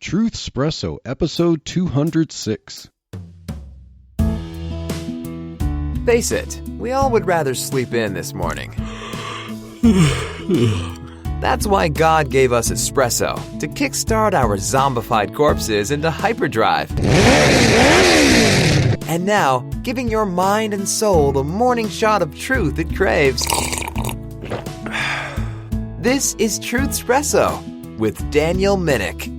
Truthspresso episode 206. Face it, we all would rather sleep in this morning. That's why God gave us espresso, to kickstart our zombified corpses into hyperdrive. And now, giving your mind and soul the morning shot of truth it craves. This is Truthspresso with Daniel Minnick.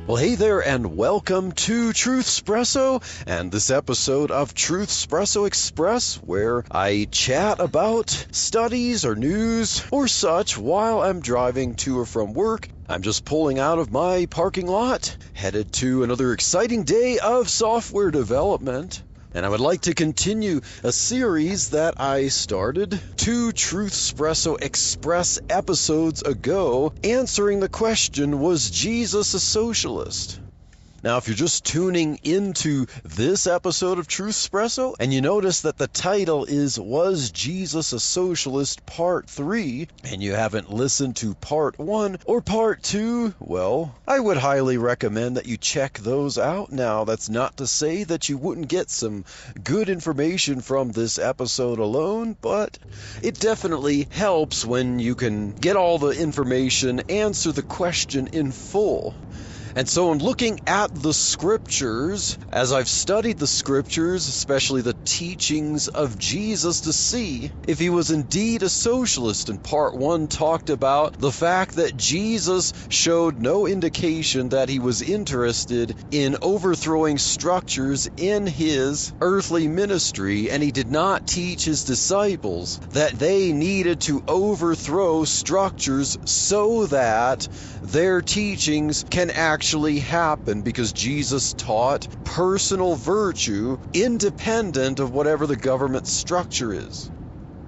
Well, hey there, and welcome to Truthspresso, and this episode of Truthspresso Express, where I chat about studies or news or such while I'm driving to or from work. I'm just pulling out of my parking lot, headed to another exciting day of software development. And I would like to continue a series that I started 2 Truthspresso Express episodes ago, answering the question, was Jesus a socialist? Now, if you're just tuning into this episode of Truthspresso and you notice that the title is Was Jesus a Socialist Part 3, and you haven't listened to Part 1 or Part 2, well, I would highly recommend that you check those out. Now, that's not to say that you wouldn't get some good information from this episode alone, but it definitely helps when you can get all the information, answer the question in full. And so in looking at the scriptures, as I've studied the scriptures, especially the teachings of Jesus, to see if he was indeed a socialist, and part 1 talked about the fact that Jesus showed no indication that he was interested in overthrowing structures in his earthly ministry, and he did not teach his disciples that they needed to overthrow structures so that their teachings can actually happen, because Jesus taught personal virtue independent of whatever the government structure is.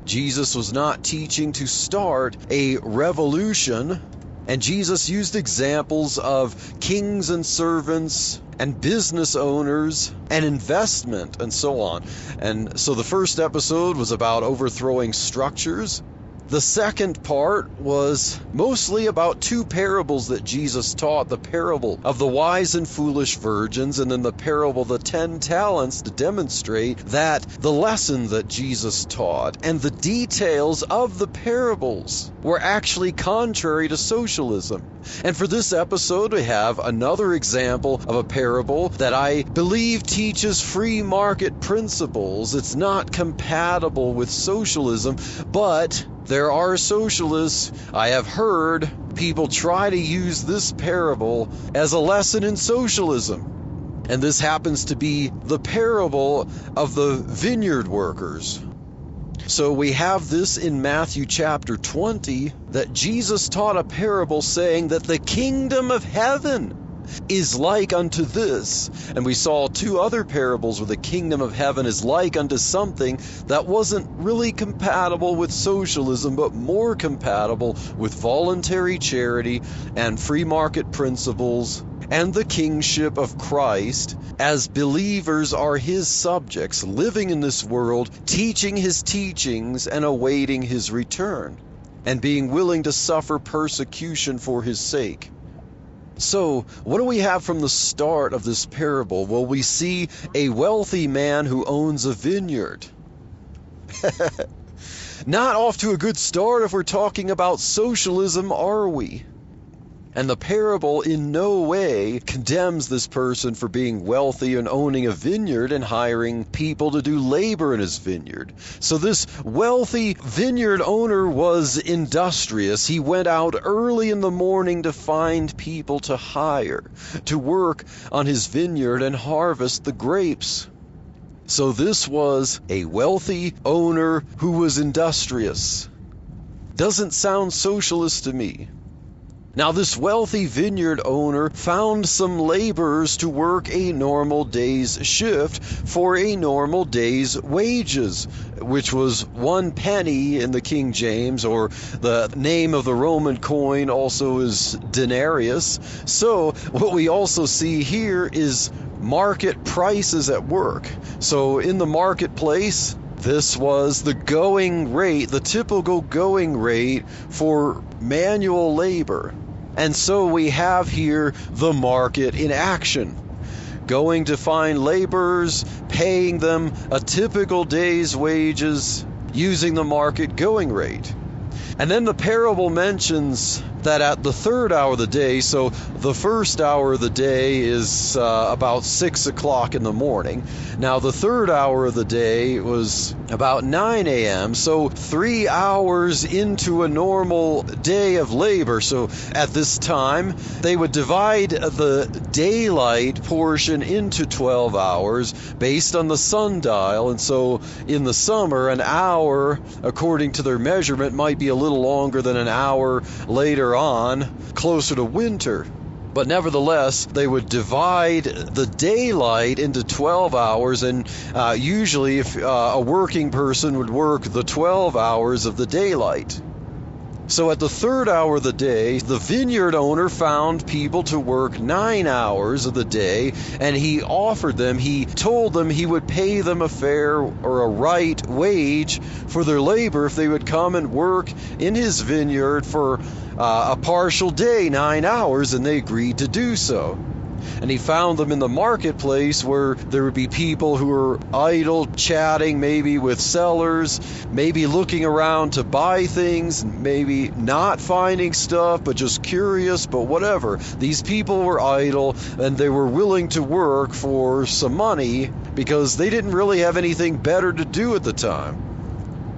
Jesus was not teaching to start a revolution, and Jesus used examples of kings and servants and business owners and investment and so on. And so the first episode was about overthrowing structures. The second part was mostly about 2 parables that Jesus taught, the parable of the wise and foolish virgins, and then the parable of the 10 talents, to demonstrate that the lesson that Jesus taught and the details of the parables were actually contrary to socialism. And for this episode, we have another example of a parable that I believe teaches free market principles. It's not compatible with socialism, but there are socialists, I have heard people try to use this parable as a lesson in socialism. And this happens to be the parable of the vineyard workers. So we have this in Matthew chapter 20, that Jesus taught a parable saying that the kingdom of heaven is like unto this. And we saw 2 other parables where the kingdom of heaven is like unto something that wasn't really compatible with socialism, but more compatible with voluntary charity and free market principles and the kingship of Christ, as believers are his subjects, living in this world, teaching his teachings and awaiting his return, and being willing to suffer persecution for his sake. So, what do we have from the start of this parable? Well, we see a wealthy man who owns a vineyard. Not off to a good start if we're talking about socialism, are we? And the parable in no way condemns this person for being wealthy and owning a vineyard and hiring people to do labor in his vineyard. So this wealthy vineyard owner was industrious. He went out early in the morning to find people to hire, to work on his vineyard and harvest the grapes. So this was a wealthy owner who was industrious. Doesn't sound socialist to me. Now, this wealthy vineyard owner found some laborers to work a normal day's shift for a normal day's wages, which was 1 penny in the King James, or the name of the Roman coin also is denarius. So what we also see here is market prices at work. So in the marketplace, This was the going rate, the typical going rate for manual labor. And so we have here the market in action. Going to find laborers, paying them a typical day's wages using the market going rate. And then the parable mentions that at the third hour of the day, so the first hour of the day is about 6 o'clock in the morning. Now the third hour of the day was about 9 a.m., so 3 hours into a normal day of labor. So at this time, they would divide the daylight portion into 12 hours based on the sundial. And so in the summer, an hour, according to their measurement, might be a little longer than an hour later on, closer to winter. But nevertheless, they would divide the daylight into 12 hours, and usually if a working person would work the 12 hours of the daylight. So at the third hour of the day, the vineyard owner found people to work 9 hours of the day, and he told them he would pay them a fair or a right wage for their labor if they would come and work in his vineyard for a partial day, 9 hours, and they agreed to do so. And he found them in the marketplace where there would be people who were idle, chatting maybe with sellers, maybe looking around to buy things, maybe not finding stuff, but just curious, but whatever. These people were idle, and they were willing to work for some money because they didn't really have anything better to do at the time.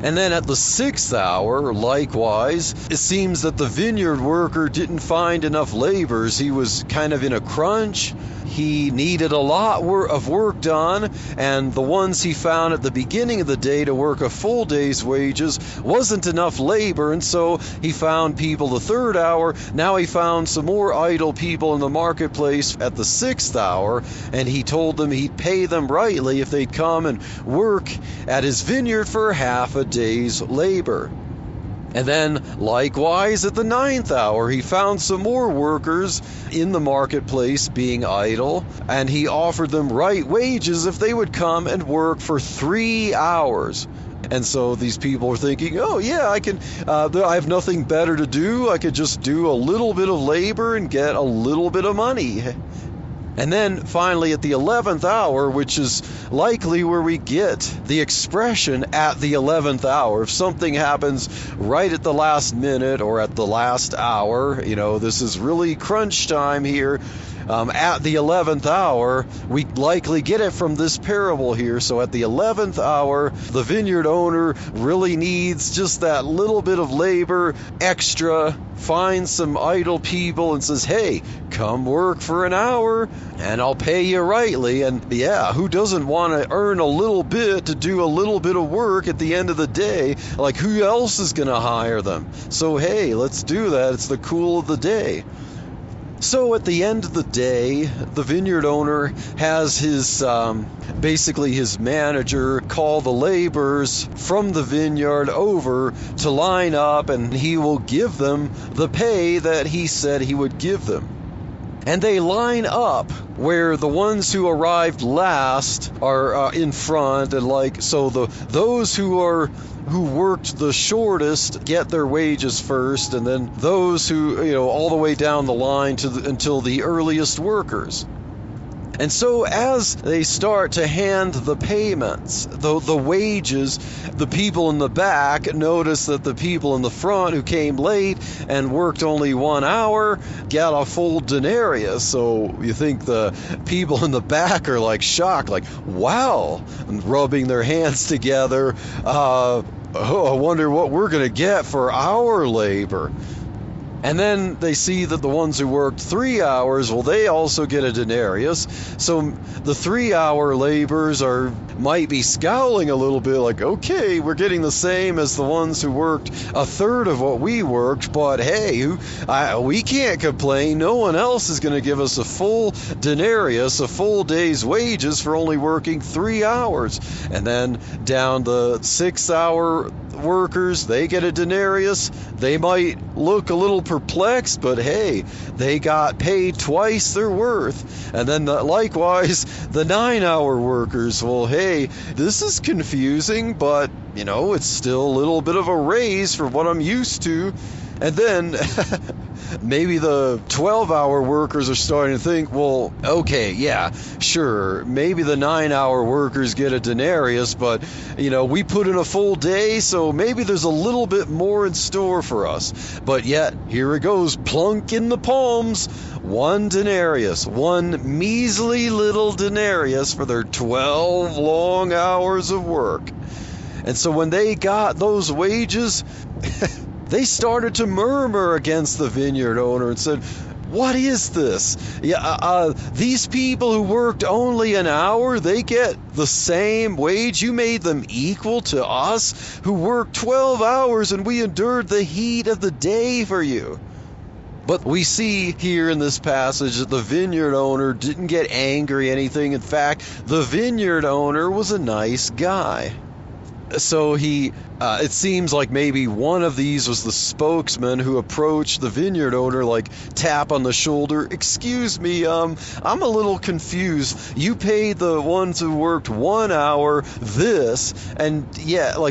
And then at the 6th hour, likewise, it seems that the vineyard worker didn't find enough laborers. He was kind of in a crunch. He needed a lot of work done, and the ones he found at the beginning of the day to work a full day's wages wasn't enough labor, and so he found people the 3rd hour. Now he found some more idle people in the marketplace at the 6th hour, and he told them he'd pay them rightly if they'd come and work at his vineyard for half a day's labor. And then, likewise, at the 9th hour, he found some more workers in the marketplace being idle, and he offered them right wages if they would come and work for 3 hours. And so these people were thinking, oh yeah, I have nothing better to do. I could just do a little bit of labor and get a little bit of money. And then finally at the 11th hour, which is likely where we get the expression at the 11th hour. If something happens right at the last minute or at the last hour, this is really crunch time here. At the 11th hour, we likely get it from this parable here. So at the 11th hour, the vineyard owner really needs just that little bit of labor extra, finds some idle people and says, hey, come work for an hour and I'll pay you rightly. And yeah, who doesn't want to earn a little bit to do a little bit of work at the end of the day? Like, who else is going to hire them? So hey, let's do that. It's the cool of the day. So at the end of the day, the vineyard owner has his manager call the laborers from the vineyard over to line up, and he will give them the pay that he said he would give them. And they line up where the ones who arrived last are in front, and those who worked the shortest get their wages first, and then those who, all the way down the line until the earliest workers. And so as they start to hand the payments, the wages, the people in the back notice that the people in the front who came late and worked only 1 hour got a full denarius. So you think the people in the back are like shocked, like, wow, and rubbing their hands together. I wonder what we're going to get for our labor. And then they see that the ones who worked 3 hours, well, they also get a denarius. So the 3-hour laborers might be scowling a little bit like, okay, we're getting the same as the ones who worked a third of what we worked, but hey, we can't complain. No one else is going to give us a full denarius, a full day's wages for only working 3 hours. And then down the 6-hour workers, they get a denarius. They might look a little perplexed, but hey, they got paid twice their worth. And then likewise, the 9-hour workers, well, hey, this is confusing, but, it's still a little bit of a raise for what I'm used to. And then maybe the 12-hour workers are starting to think, well, okay, yeah, sure, maybe the 9-hour workers get a denarius, but, we put in a full day, so maybe there's a little bit more in store for us. But yet, here it goes, plunk in the palms, 1 denarius, 1 measly little denarius for their 12 long hours of work. And so when they got those wages, they started to murmur against the vineyard owner and said, what is this? These people who worked only an hour, they get the same wage. You made them equal to us who worked 12 hours and we endured the heat of the day for you. But we see here in this passage that the vineyard owner didn't get angry or anything. In fact, the vineyard owner was a nice guy. So it seems like maybe one of these was the spokesman who approached the vineyard owner, like tap on the shoulder. Excuse me, I'm a little confused. You paid the ones who worked 1 hour this, and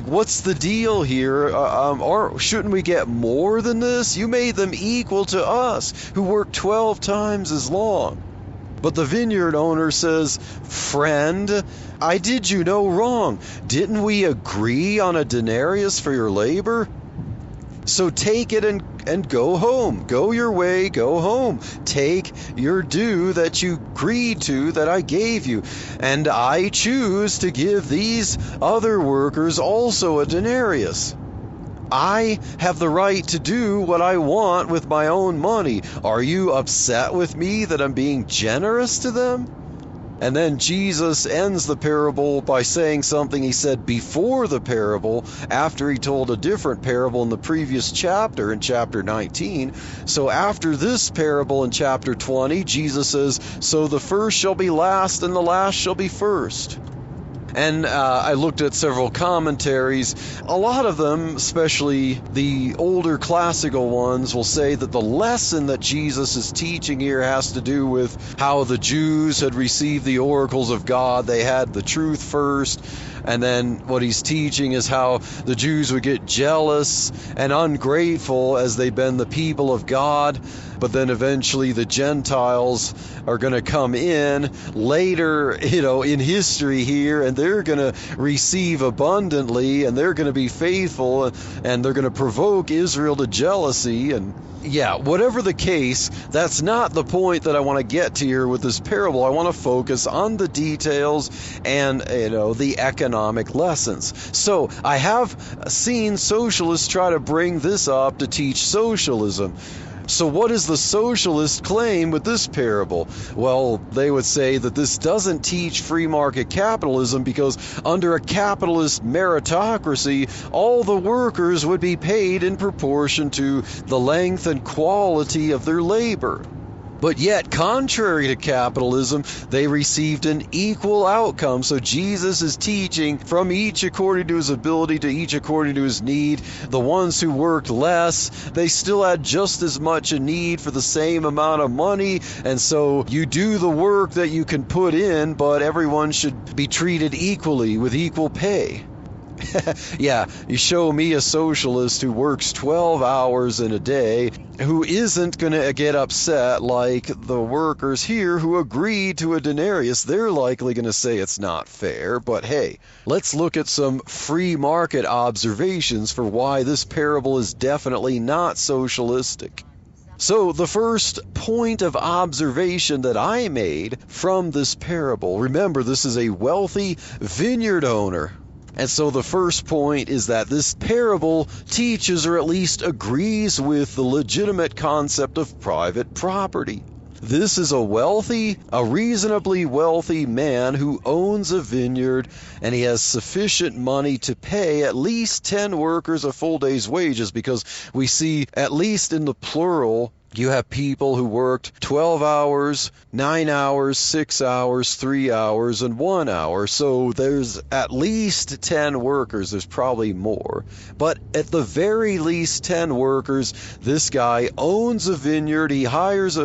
what's the deal here? Shouldn't we get more than this? You made them equal to us who worked 12 times as long. But the vineyard owner says, friend, I did you no wrong. Didn't we agree on a denarius for your labor? So take it and go home. Go your way, go home. Take your due that you agreed to that I gave you. And I choose to give these other workers also a denarius. I have the right to do what I want with my own money. Are you upset with me that I'm being generous to them? And then Jesus ends the parable by saying something he said before the parable, after he told a different parable in the previous chapter, in chapter 19. So after this parable in chapter 20, Jesus says, so the first shall be last and the last shall be first. And I looked at several commentaries. A lot of them, especially the older classical ones, will say that the lesson that Jesus is teaching here has to do with how the Jews had received the oracles of God. They had the truth first. And then what he's teaching is how the Jews would get jealous and ungrateful as they've been the people of God. But then eventually the Gentiles are going to come in later, in history here, and they're going to receive abundantly, and they're going to be faithful, and they're going to provoke Israel to jealousy. And whatever the case, that's not the point that I want to get to here with this parable. I want to focus on the details and, the economic lessons. So I have seen socialists try to bring this up to teach socialism. So what is the socialist claim with this parable? Well, they would say that this doesn't teach free market capitalism because under a capitalist meritocracy, all the workers would be paid in proportion to the length and quality of their labor. But yet, contrary to capitalism, they received an equal outcome. So Jesus is teaching from each according to his ability to each according to his need. The ones who worked less, they still had just as much a need for the same amount of money. And so you do the work that you can put in, but everyone should be treated equally with equal pay. You show me a socialist who works 12 hours in a day, who isn't going to get upset like the workers here who agreed to a denarius. They're likely going to say it's not fair, but hey, let's look at some free market observations for why this parable is definitely not socialistic. So the first point of observation that I made from this parable, remember this is a wealthy vineyard owner. And so the first point is that this parable teaches or at least agrees with the legitimate concept of private property. This is a reasonably wealthy man who owns a vineyard, and he has sufficient money to pay at least 10 workers a full day's wages, because we see, at least in the plural, You have people who worked 12 hours, 9 hours, 6 hours, 3 hours, and 1 hour. So there's at least 10 workers. There's probably more. But at the very least 10 workers. This guy owns a vineyard. He has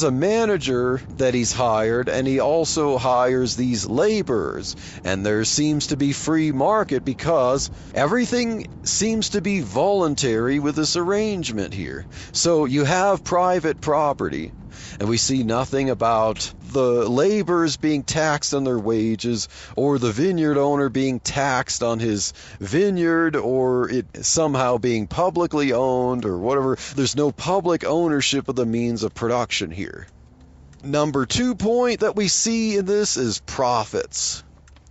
a manager that he's hired, and he also hires these laborers. And there seems to be free market because everything seems to be voluntary with this arrangement here. So you have private property, and we see nothing about the laborers being taxed on their wages, or the vineyard owner being taxed on his vineyard, or it somehow being publicly owned or whatever. There's no public ownership of the means of production here. Number 2 point that we see in this is profits.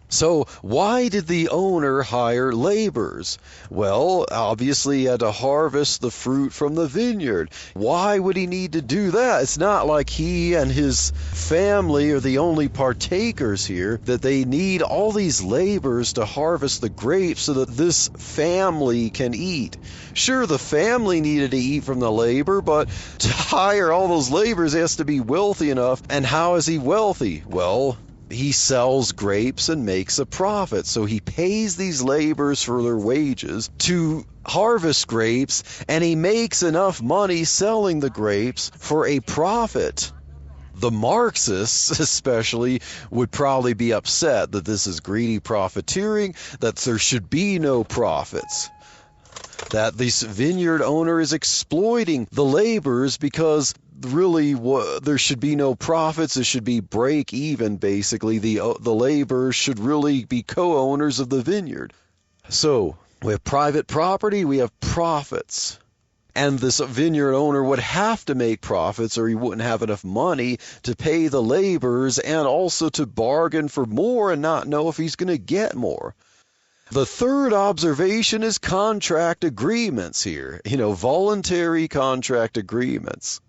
So why did the owner hire laborers? Well, obviously he had to harvest the fruit from the vineyard. Why would he need to do that? It's not like he and his family are the only partakers here, that they need all these laborers to harvest the grapes so that this family can eat. Sure, the family needed to eat from the labor, but to hire all those laborers, he has to be wealthy enough. And how is he wealthy? Well, he sells grapes and makes a profit. So he pays these laborers for their wages to harvest grapes, and he makes enough money selling the grapes for a profit. The Marxists especially would probably be upset that this is greedy profiteering, that there should be no profits, that this vineyard owner is exploiting the laborers, because really there should be no profits. It should be break even, basically. The laborers should really be co-owners of the vineyard. So we have private property, we have profits. And this vineyard owner would have to make profits, or he wouldn't have enough money to pay the laborers and also to bargain for more and not know if he's going to get more. The third observation is contract agreements here. Voluntary contract agreements.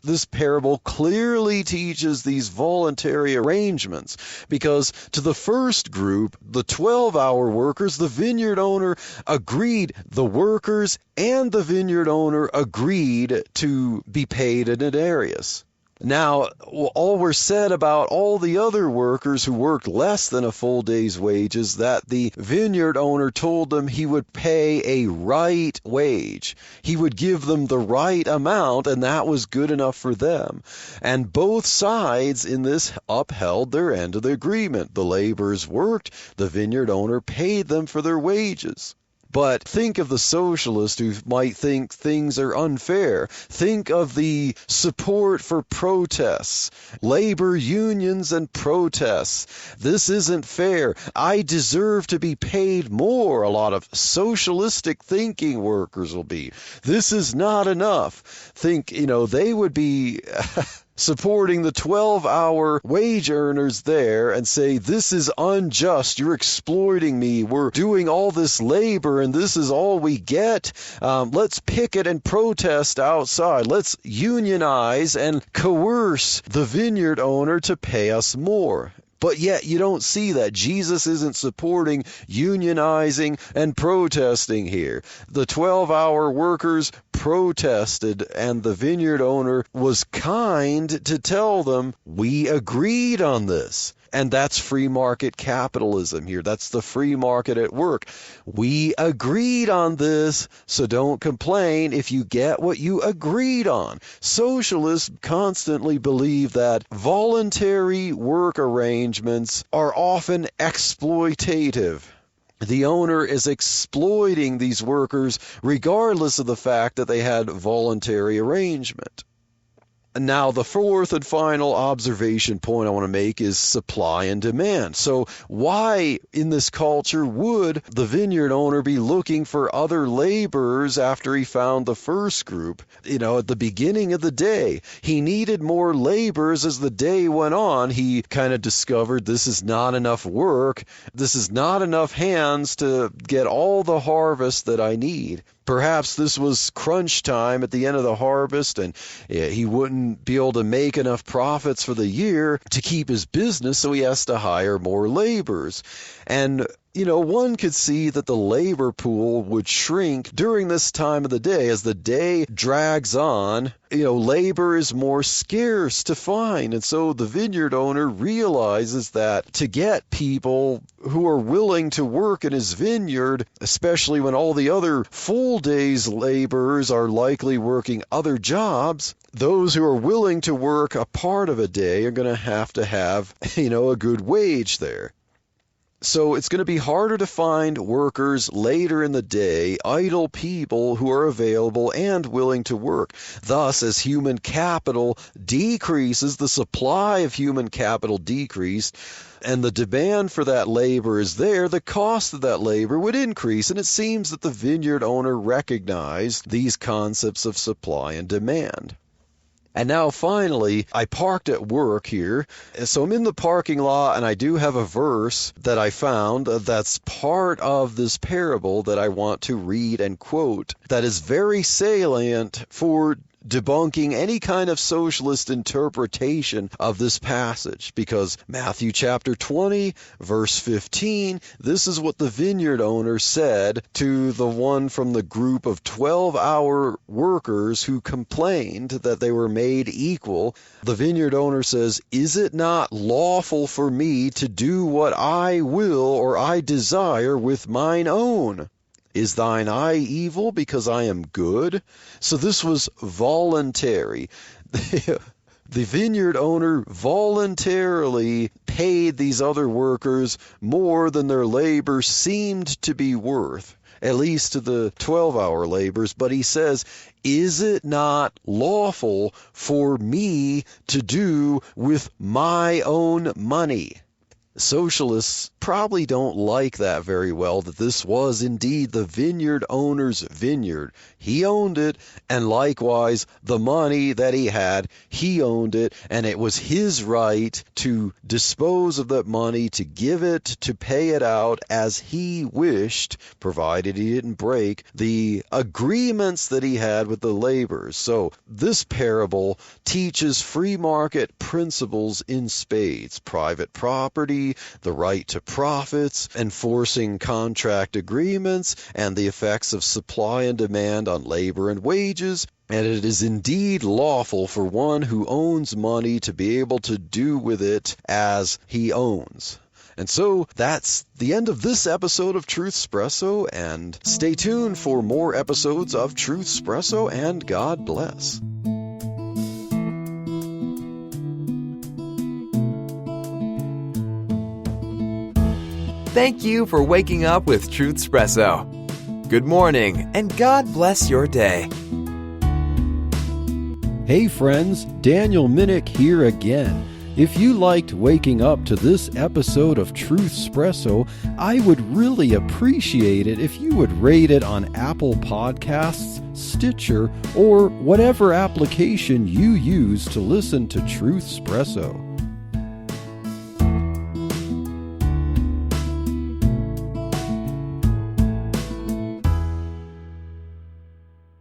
This parable clearly teaches these voluntary arrangements, because to the first group, the 12-hour workers, the vineyard owner agreed, the workers and the vineyard owner agreed to be paid in denarius. Now, all were said about all the other workers who worked less than a full day's wages, that the vineyard owner told them he would pay a right wage. He would give them the right amount, and that was good enough for them. And both sides in this upheld their end of the agreement. The laborers worked, the vineyard owner paid them for their wages. But think of the socialist who might think things are unfair. Think of the support for protests, labor unions and protests. This isn't fair. I deserve to be paid more. A lot of socialistic thinking workers will be. This is not enough. Think, they would be supporting the 12-hour wage earners there and say, this is unjust, you're exploiting me, we're doing all this labor and this is all we get. Let's picket and protest outside. Let's unionize and coerce the vineyard owner to pay us more. But yet you don't see that. Jesus isn't supporting unionizing and protesting here. The 12-hour workers protested, and the vineyard owner was kind to tell them, we agreed on this. And that's free market capitalism here. That's the free market at work. We agreed on this, so don't complain if you get what you agreed on. Socialists constantly believe that voluntary work arrangements are often exploitative. The owner is exploiting these workers regardless of the fact that they had voluntary arrangement. Now, the fourth and final observation point I want to make is supply and demand. So why in this culture would the vineyard owner be looking for other laborers after he found the first group? At the beginning of the day, he needed more laborers. As the day went on, he kind of discovered this is not enough work. This is not enough hands to get all the harvest that I need. Perhaps this was crunch time at the end of the harvest, and he wouldn't be able to make enough profits for the year to keep his business, so he has to hire more laborers. And one could see that the labor pool would shrink during this time of the day. As the day drags on, labor is more scarce to find. And so the vineyard owner realizes that to get people who are willing to work in his vineyard, especially when all the other full days laborers are likely working other jobs, those who are willing to work a part of a day are going to have, a good wage there. So it's going to be harder to find workers later in the day, idle people who are available and willing to work. Thus, as human capital decreases, the supply of human capital decreased, and the demand for that labor is there, the cost of that labor would increase. And it seems that the vineyard owner recognized these concepts of supply and demand. And now finally, I parked at work here. So I'm in the parking lot, and I do have a verse that I found that's part of this parable that I want to read and quote that is very salient for debunking any kind of socialist interpretation of this passage, because Matthew chapter 20, verse 15, this is what the vineyard owner said to the one from the group of 12-hour workers who complained that they were made equal. The vineyard owner says, "Is it not lawful for me to do what I will or I desire with mine own? Is thine eye evil because I am good?" So this was voluntary. The vineyard owner voluntarily paid these other workers more than their labor seemed to be worth, at least to the 12-hour laborers. But he says, "Is it not lawful for me to do with my own money?" Socialists probably don't like that very well, that this was indeed the vineyard owner's vineyard. He owned it, and likewise the money that he had, he owned it, and it was his right to dispose of that money, to give it, to pay it out as he wished, provided he didn't break the agreements that he had with the laborers. So this parable teaches free market principles in spades: private property, the right to profits, enforcing contract agreements, and the effects of supply and demand on labor and wages. And it is indeed lawful for one who owns money to be able to do with it as he owns. And so that's the end of this episode of Truthspresso, and stay tuned for more episodes of Truthspresso, and God bless. Thank you for waking up with Truthspresso. Good morning, and God bless your day. Hey friends, Daniel Minnick here again. If you liked waking up to this episode of Truthspresso, I would really appreciate it if you would rate it on Apple Podcasts, Stitcher, or whatever application you use to listen to Truthspresso.